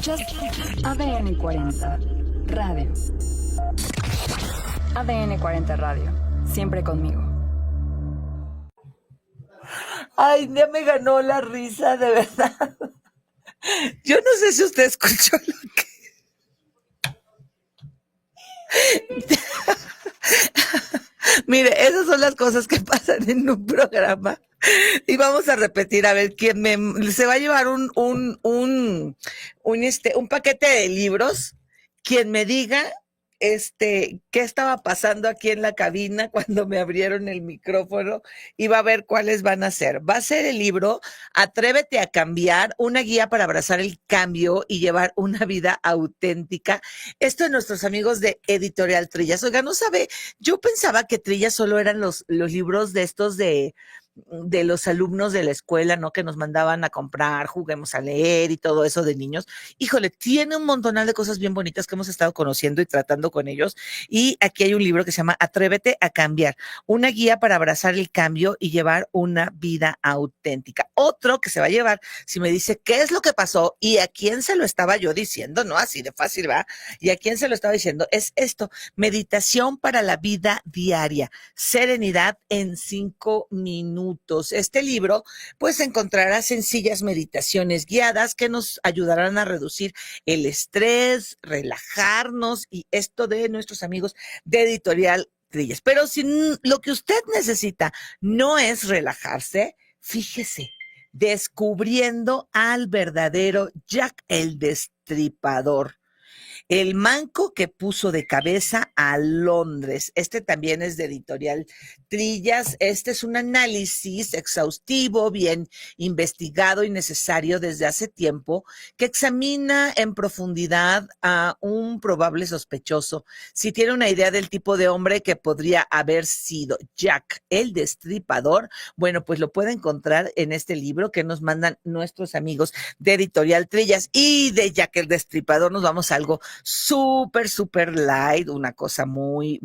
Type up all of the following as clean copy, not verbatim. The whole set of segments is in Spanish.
Escuchas ADN 40 Radio. ADN 40 Radio. Siempre conmigo. Ay, ya me ganó la risa, de verdad. Yo no sé si usted escuchó lo que... Mire, esas son las cosas que pasan en un programa. Y vamos a repetir, a ver, quién se va a llevar un paquete de libros. Quien me diga qué estaba pasando aquí en la cabina cuando me abrieron el micrófono, y va a ver cuáles van a ser. Va a ser el libro Atrévete a cambiar, una guía para abrazar el cambio y llevar una vida auténtica. Esto de nuestros amigos de Editorial Trillas. Oiga, no sabe, yo pensaba que Trillas solo eran los libros de estos de los alumnos de la escuela, ¿no? Que nos mandaban a comprar, juguemos a leer y todo eso de niños. Híjole, tiene un montonal de cosas bien bonitas que hemos estado conociendo y tratando con ellos. Y aquí hay un libro que se llama Atrévete a cambiar, una guía para abrazar el cambio y llevar una vida auténtica. Otro que se va a llevar, si me dice qué es lo que pasó y a quién se lo estaba yo diciendo, no así de fácil, ¿va? Y a quién se lo estaba diciendo, es esto: meditación para la vida diaria, serenidad en 5 minutos. Este libro, pues, encontrará sencillas meditaciones guiadas que nos ayudarán a reducir el estrés, relajarnos, y esto de nuestros amigos de Editorial Trillas. Pero si lo que usted necesita no es relajarse, fíjese, descubriendo al verdadero Jack el Destripador, el manco que puso de cabeza a Londres. Este también es de Editorial Trillas. Este es un análisis exhaustivo, bien investigado y necesario desde hace tiempo, que examina en profundidad a un probable sospechoso, si tiene una idea del tipo de hombre que podría haber sido Jack el Destripador. Bueno, pues lo puede encontrar en este libro que nos mandan nuestros amigos de Editorial Trillas. Y de Jack el Destripador nos vamos a algo súper light, una cosa muy,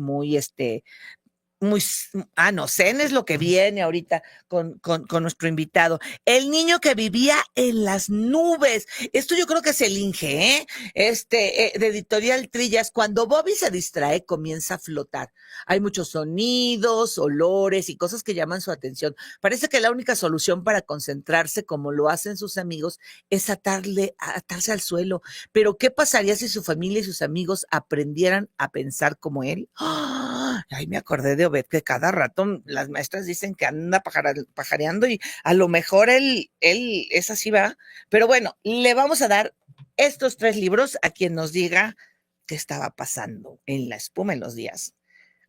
no, Zen es lo que viene ahorita con nuestro invitado. El niño que vivía en las nubes. Esto yo creo que es el Inge, de Editorial Trillas. Cuando Bobby se distrae, comienza a flotar. Hay muchos sonidos, olores y cosas que llaman su atención. Parece que la única solución para concentrarse, como lo hacen sus amigos, es atarse al suelo. Pero ¿qué pasaría si su familia y sus amigos aprendieran a pensar como él? Ay, me acordé de Obed, que cada rato las maestras dicen que anda pajareando, y a lo mejor él es así, va. Pero bueno, le vamos a dar estos 3 libros a quien nos diga qué estaba pasando en la espuma en los días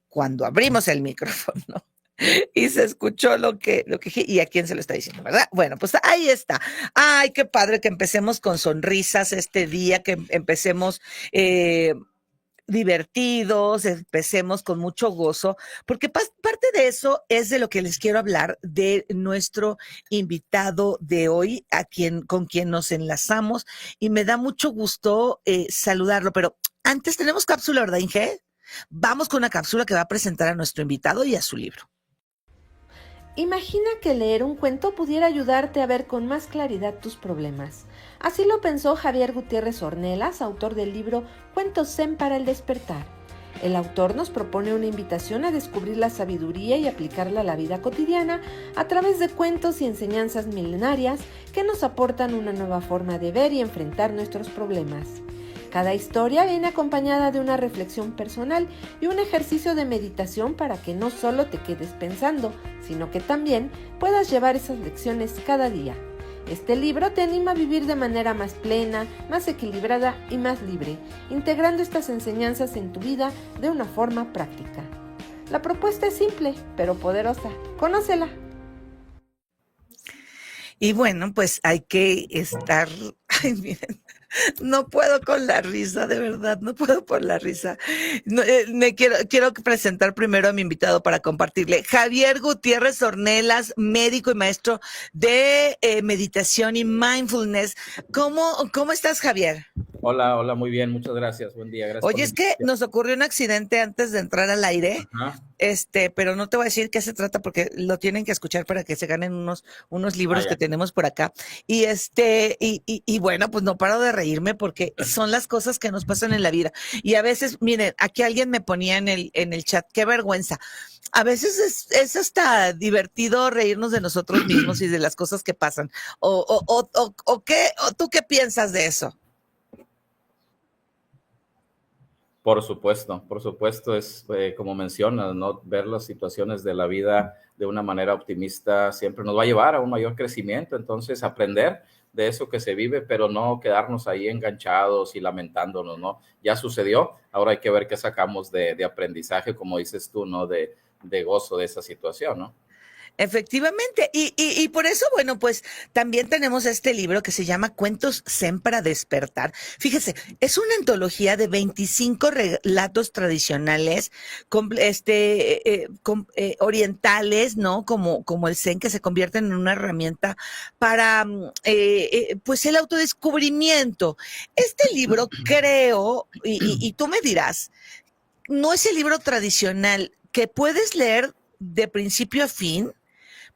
cuando abrimos el micrófono y se escuchó lo que y a quién se lo está diciendo, ¿verdad? Bueno, pues ahí está. Ay, qué padre que empecemos con sonrisas este día, que empecemos divertidos, empecemos con mucho gozo, porque parte de eso es de lo que les quiero hablar, de nuestro invitado de hoy, con quien nos enlazamos, y me da mucho gusto saludarlo. Pero antes tenemos cápsula, ¿verdad, Inge? Vamos con una cápsula que va a presentar a nuestro invitado y a su libro. Imagina que leer un cuento pudiera ayudarte a ver con más claridad tus problemas. Así lo pensó Javier Gutiérrez Ornelas, autor del libro Cuentos Zen para el despertar. El autor nos propone una invitación a descubrir la sabiduría y aplicarla a la vida cotidiana a través de cuentos y enseñanzas milenarias que nos aportan una nueva forma de ver y enfrentar nuestros problemas. Cada historia viene acompañada de una reflexión personal y un ejercicio de meditación para que no solo te quedes pensando, sino que también puedas llevar esas lecciones cada día. Este libro te anima a vivir de manera más plena, más equilibrada y más libre, integrando estas enseñanzas en tu vida de una forma práctica. La propuesta es simple, pero poderosa. ¡Conócela! Y bueno, pues hay que estar... Ay, miren, no puedo con la risa, de verdad, no puedo por la risa. No, quiero presentar primero a mi invitado para compartirle. Javier Gutiérrez Ornelas, médico y maestro de meditación y mindfulness. ¿Cómo estás, Javier? Hola, hola, muy bien, muchas gracias. Buen día, gracias por Oye, la es que invitación. nos ocurrió un accidente antes de entrar al aire, Ajá. pero no te voy a decir qué se trata porque lo tienen que escuchar para que se ganen unos Ah, libros que ya. tenemos por acá. Y bueno, pues no paro de reírme porque son las cosas que nos pasan en la vida. Y a veces, miren, aquí alguien me ponía en el chat, qué vergüenza. A veces es hasta divertido reírnos de nosotros mismos y de las cosas que pasan. ¿O tú qué piensas de eso? Por supuesto, es como mencionas, ¿no? Ver las situaciones de la vida de una manera optimista siempre nos va a llevar a un mayor crecimiento, entonces aprender de eso que se vive, pero no quedarnos ahí enganchados y lamentándonos, ¿no? Ya sucedió, ahora hay que ver qué sacamos de aprendizaje, como dices tú, ¿no? De gozo de esa situación, ¿no? Efectivamente, y por eso, bueno, pues también tenemos este libro que se llama Cuentos Zen para despertar. Fíjese, es una antología de 25 relatos tradicionales, orientales, ¿no? Como el Zen, que se convierten en una herramienta para, pues, el autodescubrimiento. Este libro, creo, y tú me dirás, no es el libro tradicional que puedes leer de principio a fin,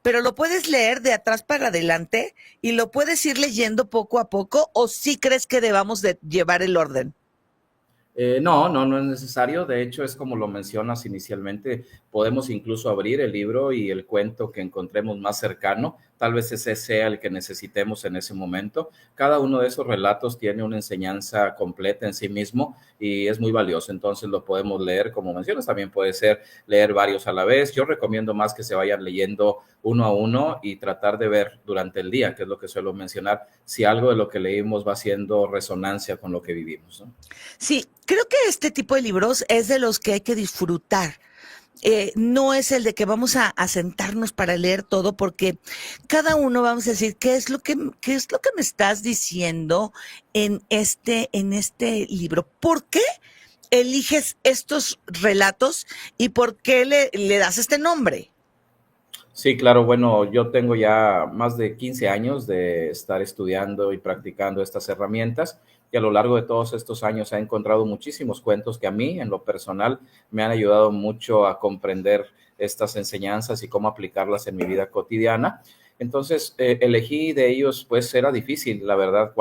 pero lo puedes leer de atrás para adelante y lo puedes ir leyendo poco a poco, o sí crees que debamos de llevar el orden. No es necesario. De hecho, es como lo mencionas inicialmente. Podemos incluso abrir el libro y el cuento que encontremos más cercano. Tal vez ese sea el que necesitemos en ese momento. Cada uno de esos relatos tiene una enseñanza completa en sí mismo y es muy valioso. Entonces lo podemos leer, como mencionas. También puede ser leer varios a la vez. Yo recomiendo más que se vayan leyendo uno a uno y tratar de ver durante el día, que es lo que suelo mencionar, si algo de lo que leímos va haciendo resonancia con lo que vivimos, ¿no? Sí, creo que este tipo de libros es de los que hay que disfrutar. No es el de que vamos a sentarnos para leer todo, porque cada uno vamos a decir qué es lo que me estás diciendo en este libro. ¿Por qué eliges estos relatos y por qué le das este nombre? Sí, claro, bueno, yo tengo ya más de 15 años de estar estudiando y practicando estas herramientas y a lo largo de todos estos años he encontrado muchísimos cuentos que a mí, en lo personal, me han ayudado mucho a comprender estas enseñanzas y cómo aplicarlas en mi vida cotidiana. Entonces, elegí de ellos, pues era difícil, la verdad,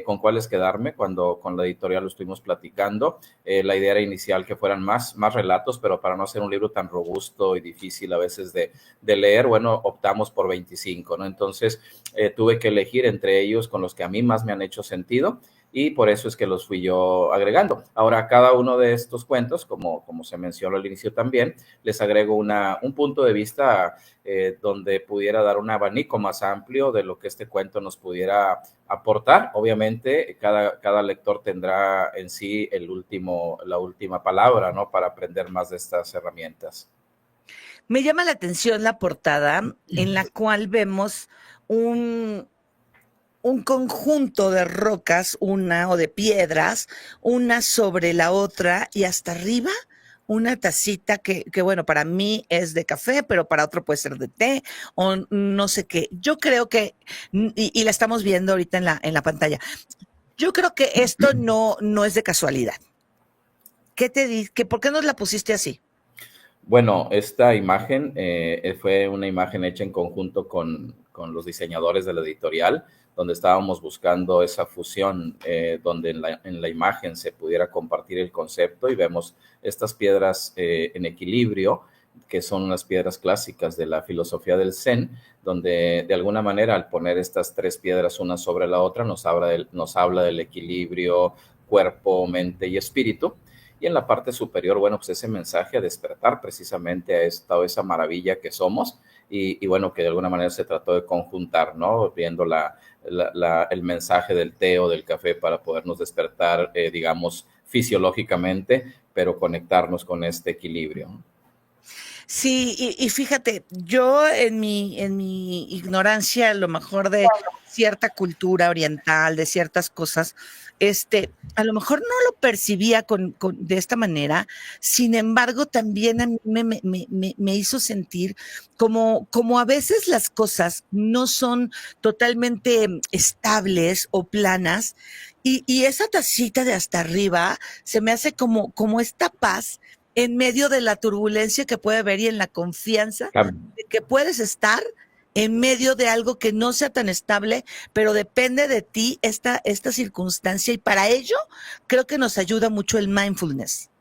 con cuáles quedarme cuando con la editorial lo estuvimos platicando. La idea era inicial que fueran más relatos, pero para no hacer un libro tan robusto y difícil a veces de leer, bueno, optamos por 25, ¿no? Entonces, tuve que elegir entre ellos con los que a mí más me han hecho sentido y por eso es que los fui yo agregando. Ahora, cada uno de estos cuentos, como se mencionó al inicio también, les agrego un punto de vista donde pudiera dar un abanico más amplio de lo que este cuento nos pudiera aportar. Obviamente, cada lector tendrá en sí la última palabra, ¿no? Para aprender más de estas herramientas. Me llama la atención la portada en la cual vemos un, un conjunto de rocas, una o de piedras, una sobre la otra y hasta arriba una tacita que, bueno, para mí es de café, pero para otro puede ser de té o no sé qué. Yo creo que, y la estamos viendo ahorita en la pantalla, yo creo que esto no es de casualidad. ¿Qué te di? ¿Por qué nos la pusiste así? Bueno, esta imagen fue una imagen hecha en conjunto con los diseñadores de la editorial, donde estábamos buscando esa fusión, donde en la imagen se pudiera compartir el concepto y vemos estas piedras en equilibrio, que son unas piedras clásicas de la filosofía del Zen, donde de alguna manera al poner estas tres piedras una sobre la otra nos habla del equilibrio cuerpo, mente y espíritu. Y en la parte superior, bueno, pues ese mensaje a despertar precisamente a esa maravilla que somos y bueno, que de alguna manera se trató de conjuntar, ¿no? Viendo el mensaje del té o del café para podernos despertar, digamos, fisiológicamente, pero conectarnos con este equilibrio. Sí, y fíjate, yo en mi ignorancia, a lo mejor de cierta cultura oriental, de ciertas cosas, a lo mejor no lo percibía de esta manera. Sin embargo, también a mí me hizo sentir como a veces las cosas no son totalmente estables o planas, y esa tacita de hasta arriba se me hace como esta paz en medio de la turbulencia que puede haber y en la confianza de que puedes estar en medio de algo que no sea tan estable, pero depende de ti esta circunstancia, y para ello creo que nos ayuda mucho el mindfulness.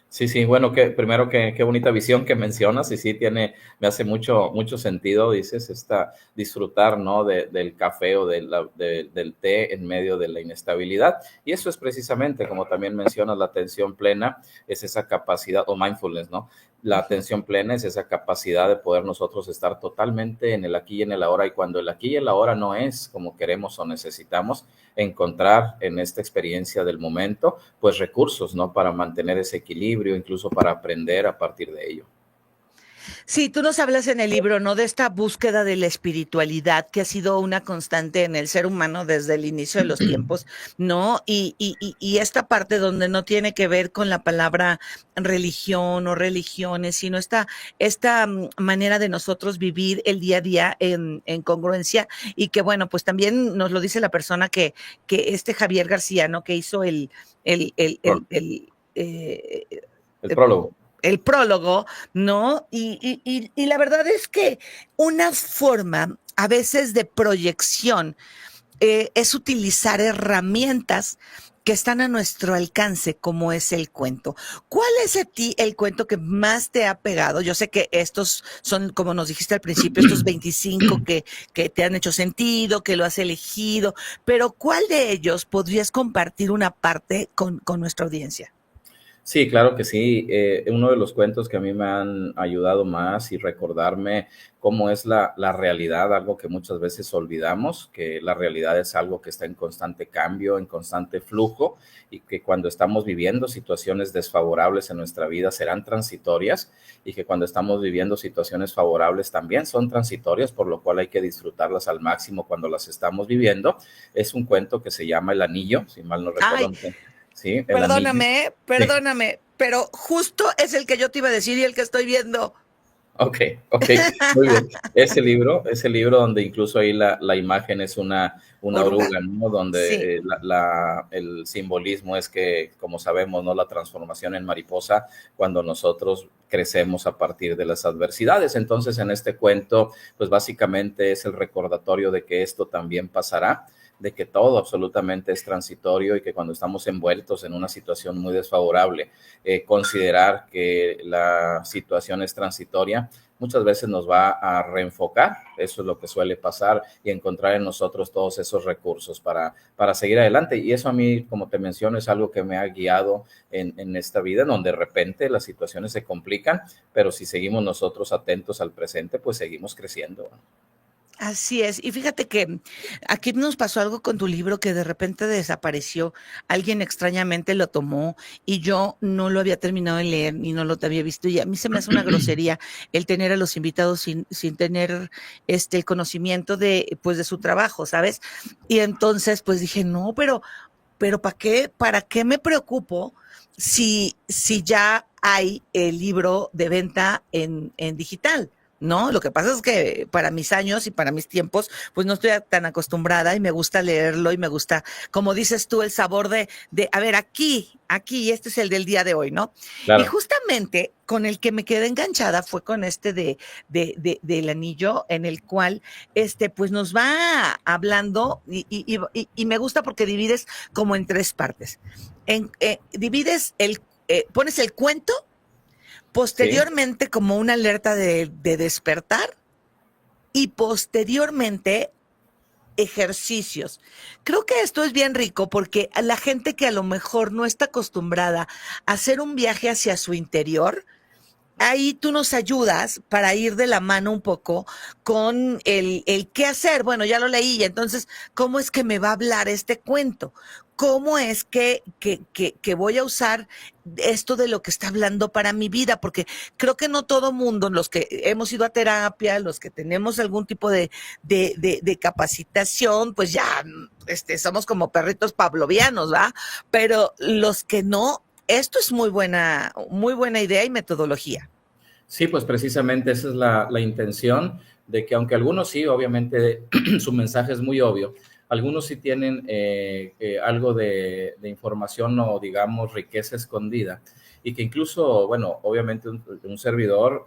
Sí, sí, bueno, primero qué bonita visión que mencionas, y sí me hace mucho sentido, dices, disfrutar, ¿no? Del café o del té en medio de la inestabilidad. Y eso es precisamente, como también mencionas, la atención plena es esa capacidad, o mindfulness, ¿no? La atención plena es esa capacidad de poder nosotros estar totalmente en el aquí y en el ahora, y cuando el aquí y el ahora no es como queremos o necesitamos, encontrar en esta experiencia del momento, pues recursos, ¿no? Para mantener ese equilibrio, incluso para aprender a partir de ello. Sí, tú nos hablas en el libro, ¿no? De esta búsqueda de la espiritualidad que ha sido una constante en el ser humano desde el inicio de los tiempos, ¿no? Y esta parte donde no tiene que ver con la palabra religión o religiones, sino esta manera de nosotros vivir el día a día en congruencia, y que, bueno, pues también nos lo dice la persona que Javier García, ¿no? Que hizo el, el, el, el, eh, El prólogo. el prólogo, ¿no? Y la verdad es que una forma a veces de proyección es utilizar herramientas que están a nuestro alcance, como es el cuento. ¿Cuál es a ti el cuento que más te ha pegado? Yo sé que estos son, como nos dijiste al principio, estos 25 que te han hecho sentido, que lo has elegido, pero ¿cuál de ellos podrías compartir una parte con nuestra audiencia? Sí, claro que sí. Uno de los cuentos que a mí me han ayudado más y recordarme cómo es la realidad, algo que muchas veces olvidamos, que la realidad es algo que está en constante cambio, en constante flujo, y que cuando estamos viviendo situaciones desfavorables en nuestra vida serán transitorias, y que cuando estamos viviendo situaciones favorables también son transitorias, por lo cual hay que disfrutarlas al máximo cuando las estamos viviendo. Es un cuento que se llama El Anillo, si mal no recuerdo. Ay, Sí, El Anillo. perdóname, pero justo es el que yo te iba a decir y el que estoy viendo. Ok, muy bien. Ese libro donde incluso ahí la imagen es una Oruga. oruga, ¿no? Sí. Donde el simbolismo es que, como sabemos, ¿no? La transformación en mariposa cuando nosotros crecemos a partir de las adversidades. Entonces, en este cuento, pues básicamente es el recordatorio de que esto también pasará, de que todo absolutamente es transitorio, y que cuando estamos envueltos en una situación muy desfavorable, considerar que la situación es transitoria muchas veces nos va a reenfocar. Eso es lo que suele pasar, y encontrar en nosotros todos esos recursos para seguir adelante. Y eso a mí, como te menciono, es algo que me ha guiado en esta vida, en donde de repente las situaciones se complican, pero si seguimos nosotros atentos al presente, pues seguimos creciendo. Así es. Y fíjate que aquí nos pasó algo con tu libro, que de repente desapareció. Alguien extrañamente lo tomó y yo no lo había terminado de leer y no lo había visto. Y a mí se me hace una grosería el tener a los invitados sin tener el conocimiento de su trabajo, ¿sabes? Y entonces pues dije, no, pero ¿para qué me preocupo si ya hay el libro de venta en digital? ¿No? Lo que pasa es que para mis años y para mis tiempos, pues no estoy tan acostumbrada, y me gusta leerlo, y me gusta, como dices tú, el sabor a ver, aquí, este es el del día de hoy, ¿no? Y Claro. justamente con el que me quedé enganchada fue con del anillo, en el cual, pues nos va hablando, y me gusta porque divides como en tres partes. Divides pones el cuento, Sí. posteriormente como una alerta de despertar, y posteriormente ejercicios. Creo que esto es bien rico porque a la gente que a lo mejor no está acostumbrada a hacer un viaje hacia su interior, ahí tú nos ayudas para ir de la mano un poco con el qué hacer. Bueno, ya lo leí, entonces, ¿cómo es que me va a hablar este cuento? ¿cómo es que voy a usar esto de lo que está hablando para mi vida? Porque creo que no todo mundo, los que hemos ido a terapia, los que tenemos algún tipo de capacitación, pues ya somos como perritos pavlovianos, ¿va? Pero los que no, esto es muy buena idea y metodología. Sí, pues precisamente esa es la intención de que aunque algunos sí, obviamente su mensaje es muy obvio, algunos sí tienen algo de información o digamos riqueza escondida y que incluso, bueno, obviamente un servidor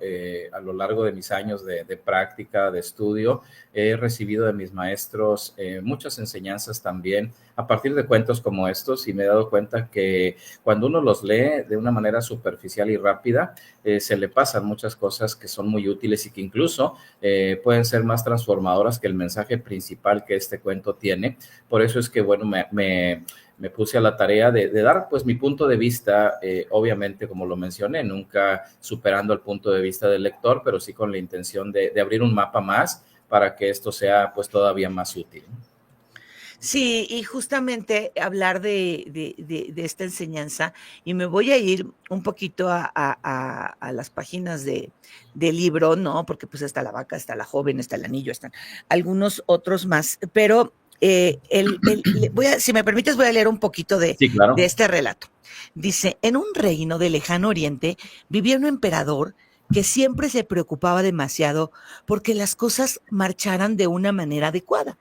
a lo largo de mis años de práctica, de estudio, he recibido de mis maestros muchas enseñanzas también a partir de cuentos como estos y me he dado cuenta que cuando uno los lee de una manera superficial y rápida, se le pasan muchas cosas que son muy útiles y que incluso pueden ser más transformadoras que el mensaje principal que este cuento tiene. Por eso es que, bueno, me puse a la tarea de dar pues mi punto de vista, obviamente como lo mencioné, nunca superando el punto de vista del lector, pero sí con la intención de abrir un mapa más para que esto sea pues todavía más útil. Sí, y justamente hablar de esta enseñanza, y me voy a ir un poquito a las páginas del libro, ¿no? Porque pues está la vaca, está la joven, está el anillo, están algunos otros más, pero si me permites, voy a leer un poquito Sí, claro. de este relato. Dice, en un reino de lejano oriente vivía un emperador que siempre se preocupaba demasiado porque las cosas marcharan de una manera adecuada.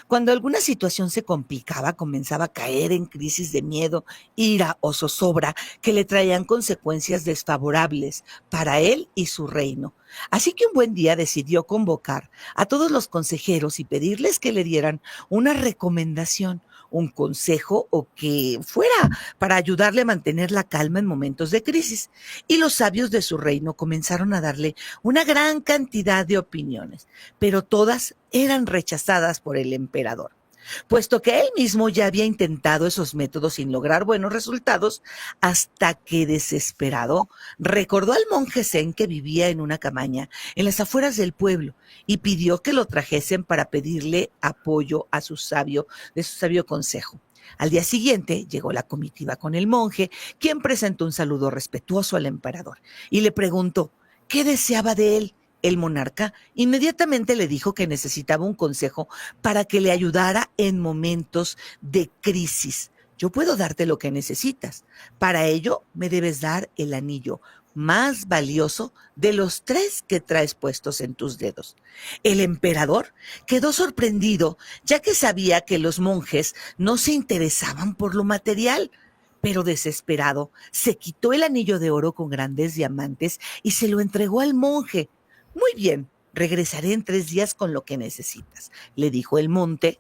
Cuando alguna situación se complicaba, comenzaba a caer en crisis de miedo, ira o zozobra que le traían consecuencias desfavorables para él y su reino. Así que un buen día decidió convocar a todos los consejeros y pedirles que le dieran una recomendación, un consejo o que fuera para ayudarle a mantener la calma en momentos de crisis. Y los sabios de su reino comenzaron a darle una gran cantidad de opiniones, pero todas eran rechazadas por el emperador. Puesto que él mismo ya había intentado esos métodos sin lograr buenos resultados, hasta que desesperado recordó al monje Zen que vivía en una cabaña en las afueras del pueblo y pidió que lo trajesen para pedirle apoyo a su sabio consejo. Al día siguiente llegó la comitiva con el monje, quien presentó un saludo respetuoso al emperador y le preguntó qué deseaba de él. El monarca inmediatamente le dijo que necesitaba un consejo para que le ayudara en momentos de crisis. Yo puedo darte lo que necesitas. Para ello me debes dar el anillo más valioso de los 3 que traes puestos en tus dedos. El emperador quedó sorprendido, ya que sabía que los monjes no se interesaban por lo material, pero desesperado se quitó el anillo de oro con grandes diamantes y se lo entregó al monje. Muy bien, regresaré en 3 días con lo que necesitas, le dijo el monje,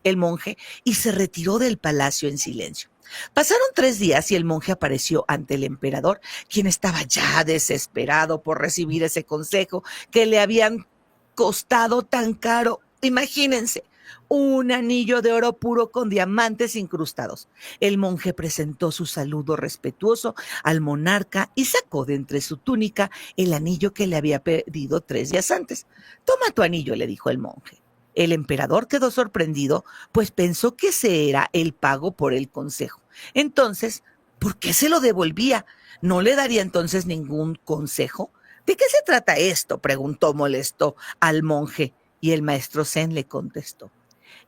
y se retiró del palacio en silencio. Pasaron 3 días y el monje apareció ante el emperador, quien estaba ya desesperado por recibir ese consejo que le habían costado tan caro. Imagínense, un anillo de oro puro con diamantes incrustados. El monje presentó su saludo respetuoso al monarca y sacó de entre su túnica el anillo que le había pedido 3 días antes. Toma tu anillo, le dijo el monje. El emperador quedó sorprendido, pues pensó que ese era el pago por el consejo. Entonces, ¿por qué se lo devolvía? ¿No le daría entonces ningún consejo? ¿De qué se trata esto?, preguntó molesto al monje, y el maestro Zen le contestó.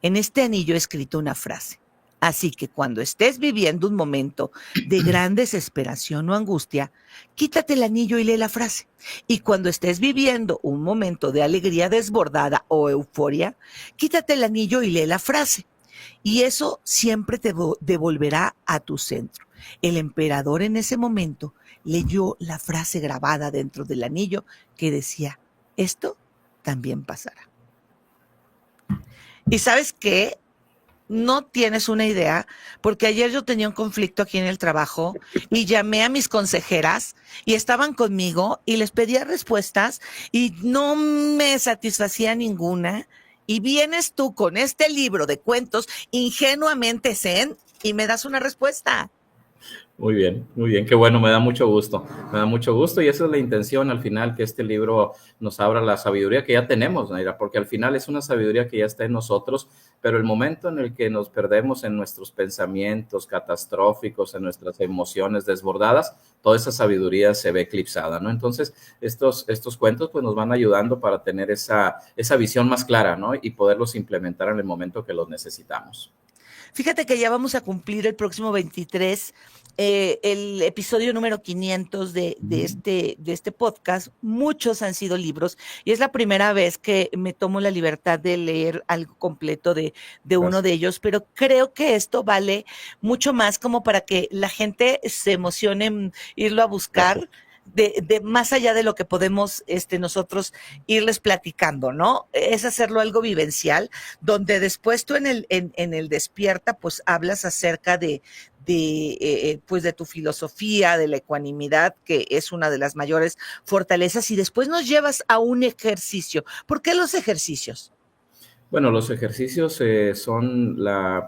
En este anillo he escrito una frase. Así que cuando estés viviendo un momento de gran desesperación o angustia, quítate el anillo y lee la frase. Y cuando estés viviendo un momento de alegría desbordada o euforia, quítate el anillo y lee la frase. Y eso siempre te devolverá a tu centro. El emperador en ese momento leyó la frase grabada dentro del anillo que decía, esto también pasará. ¿Y sabes qué? No tienes una idea, porque ayer yo tenía un conflicto aquí en el trabajo y llamé a mis consejeras y estaban conmigo y les pedía respuestas y no me satisfacía ninguna. Y vienes tú con este libro de cuentos ingenuamente Zen y me das una respuesta. muy bien, qué bueno, me da mucho gusto y esa es la intención al final, que este libro nos abra la sabiduría que ya tenemos, Naira, porque al final es una sabiduría que ya está en nosotros, pero el momento en el que nos perdemos en nuestros pensamientos catastróficos, en nuestras emociones desbordadas, toda esa sabiduría se ve eclipsada, ¿no? Entonces, estos cuentos pues nos van ayudando para tener esa visión más clara, ¿no? Y poderlos implementar en el momento que los necesitamos. Fíjate que ya vamos a cumplir el próximo 23 el episodio número 500 de este podcast. Muchos han sido libros y es la primera vez que me tomo la libertad de leer algo completo de uno de ellos, pero creo que esto vale mucho más como para que la gente se emocione en irlo a buscar. De más allá de lo que podemos nosotros irles platicando, ¿no? Es hacerlo algo vivencial, donde después tú en el Despierta, pues hablas acerca pues de tu filosofía, de la ecuanimidad, que es una de las mayores fortalezas, y después nos llevas a un ejercicio. ¿Por qué los ejercicios? Bueno, los ejercicios son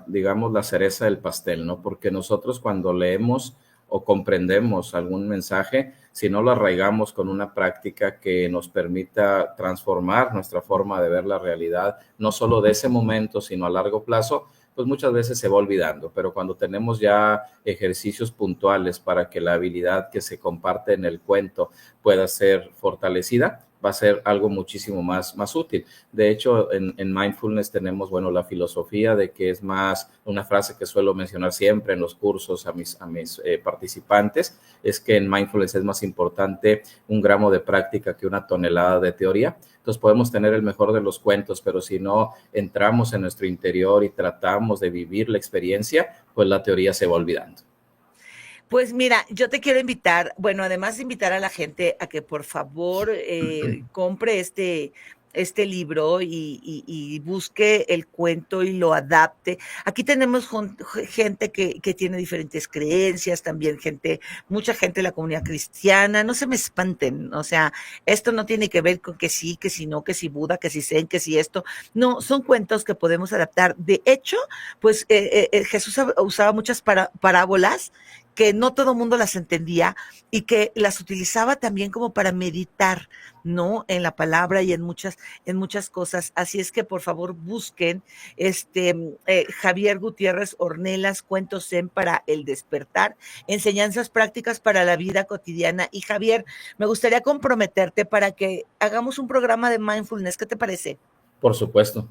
digamos, la cereza del pastel, ¿no? Porque nosotros cuando leemos o comprendemos algún mensaje, si no lo arraigamos con una práctica que nos permita transformar nuestra forma de ver la realidad, no solo de ese momento, sino a largo plazo, pues muchas veces se va olvidando. Pero cuando tenemos ya ejercicios puntuales para que la habilidad que se comparte en el cuento pueda ser fortalecida, va a ser algo muchísimo más útil. De hecho, en mindfulness tenemos, bueno, la filosofía de que es más, una frase que suelo mencionar siempre en los cursos a mis participantes, es que en mindfulness es más importante 1 gramo de práctica que 1 tonelada de teoría. Entonces podemos tener el mejor de los cuentos, pero si no entramos en nuestro interior y tratamos de vivir la experiencia, pues la teoría se va olvidando. Pues mira, yo te quiero invitar, bueno, además de invitar a la gente a que por favor compre este libro y busque el cuento y lo adapte. Aquí tenemos gente que tiene diferentes creencias, también mucha gente de la comunidad cristiana, no se me espanten, o sea, esto no tiene que ver con que sí, que si no, que si Buda, que si Zen, que si esto, no, son cuentos que podemos adaptar. De hecho, pues Jesús usaba muchas parábolas que no todo el mundo las entendía y que las utilizaba también como para meditar, ¿no? En la palabra y en muchas cosas. Así es que por favor busquen Javier Gutiérrez Ornelas, Cuentos Zen para el despertar, enseñanzas prácticas para la vida cotidiana. Y Javier, me gustaría comprometerte para que hagamos un programa de mindfulness. ¿Qué te parece? Por supuesto,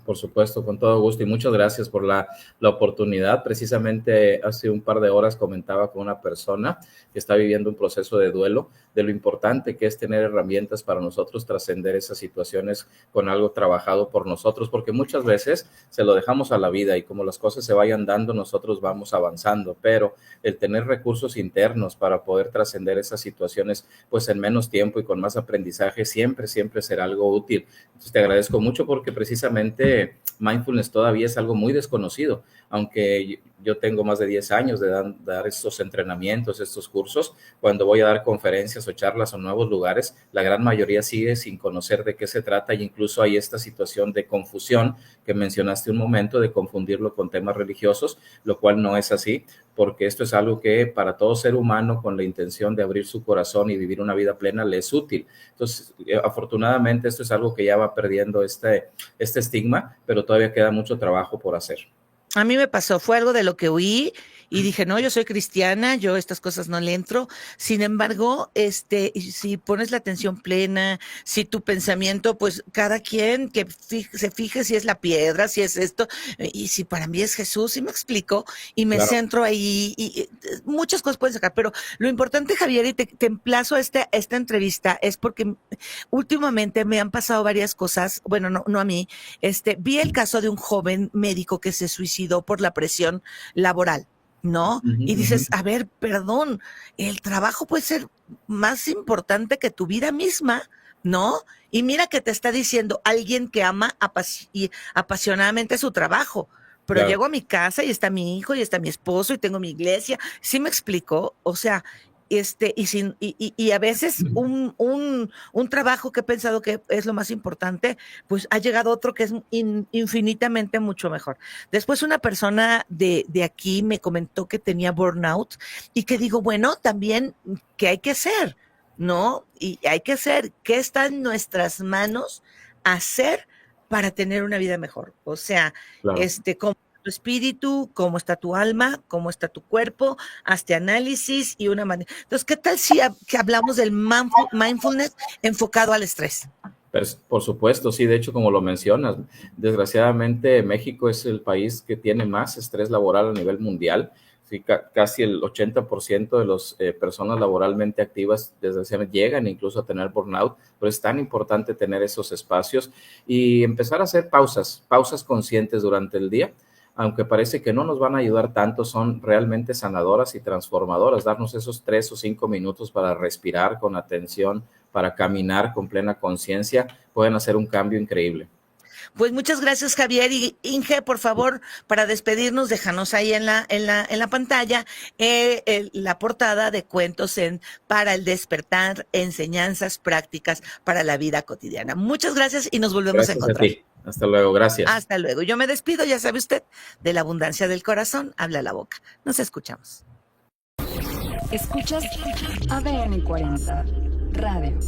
con todo gusto y muchas gracias por la oportunidad. Precisamente hace un par de horas comentaba con una persona que está viviendo un proceso de duelo, de lo importante que es tener herramientas para nosotros trascender esas situaciones con algo trabajado por nosotros, porque muchas veces se lo dejamos a la vida y como las cosas se vayan dando, nosotros vamos avanzando, pero el tener recursos internos para poder trascender esas situaciones, pues en menos tiempo y con más aprendizaje, siempre será algo útil. Entonces te agradezco mucho porque precisamente mindfulness todavía es algo muy desconocido, aunque yo tengo más de 10 años de dar estos entrenamientos, estos cursos. Cuando voy a dar conferencias o charlas o nuevos lugares, la gran mayoría sigue sin conocer de qué se trata y incluso hay esta situación de confusión que mencionaste un momento, de confundirlo con temas religiosos, lo cual no es así, porque esto es algo que para todo ser humano con la intención de abrir su corazón y vivir una vida plena le es útil. Entonces, afortunadamente esto es algo que ya va perdiendo este estigma, pero todavía queda mucho trabajo por hacer. A mí me pasó, fue algo de lo que oí y dije, no, yo soy cristiana, yo estas cosas no le entro. Sin embargo, si pones la atención plena, si tu pensamiento, pues cada quien que se fije si es la piedra, si es esto, y si para mí es Jesús, ¿sí me explico? Y me centro ahí, y muchas cosas pueden sacar, pero lo importante, Javier, y te emplazo a esta entrevista, es porque últimamente me han pasado varias cosas, bueno, no a mí, vi el caso de un joven médico que se suicidó por la presión laboral, ¿no? Y dices, a ver, perdón, el trabajo puede ser más importante que tu vida misma, ¿no? Y mira que te está diciendo alguien que ama apasionadamente su trabajo, pero llego a mi casa y está mi hijo y está mi esposo y tengo mi iglesia, ¿sí me explico? O sea, y a veces un trabajo que he pensado que es lo más importante, pues ha llegado otro que es infinitamente mucho mejor. Después una persona de aquí me comentó que tenía burnout y que digo, bueno, también, ¿qué hay que hacer? ¿No? Y hay que hacer, ¿qué está en nuestras manos hacer para tener una vida mejor? O sea, Claro. ¿cómo está tu espíritu? ¿Cómo está tu alma? ¿Cómo está tu cuerpo? Hazte análisis y una manera. Entonces, ¿qué tal si que hablamos del mindfulness enfocado al estrés? Por supuesto, sí, de hecho, como lo mencionas, desgraciadamente México es el país que tiene más estrés laboral a nivel mundial. Sí, casi el 80% de las personas laboralmente activas, desgraciadamente, llegan incluso a tener burnout, pero es tan importante tener esos espacios y empezar a hacer pausas conscientes durante el día, aunque parece que no nos van a ayudar tanto, son realmente sanadoras y transformadoras. Darnos esos 3 o 5 minutos para respirar con atención, para caminar con plena conciencia, pueden hacer un cambio increíble. Pues muchas gracias, Javier. Y Inge, por favor, para despedirnos, déjanos ahí en la pantalla la portada de Cuentos para el despertar, enseñanzas prácticas para la vida cotidiana. Muchas gracias y nos volvemos a encontrar. Gracias a ti. Hasta luego, gracias. Hasta luego. Yo me despido, ya sabe usted, de la abundancia del corazón, habla la boca. Nos escuchamos. Escuchas ADN 40 Radio.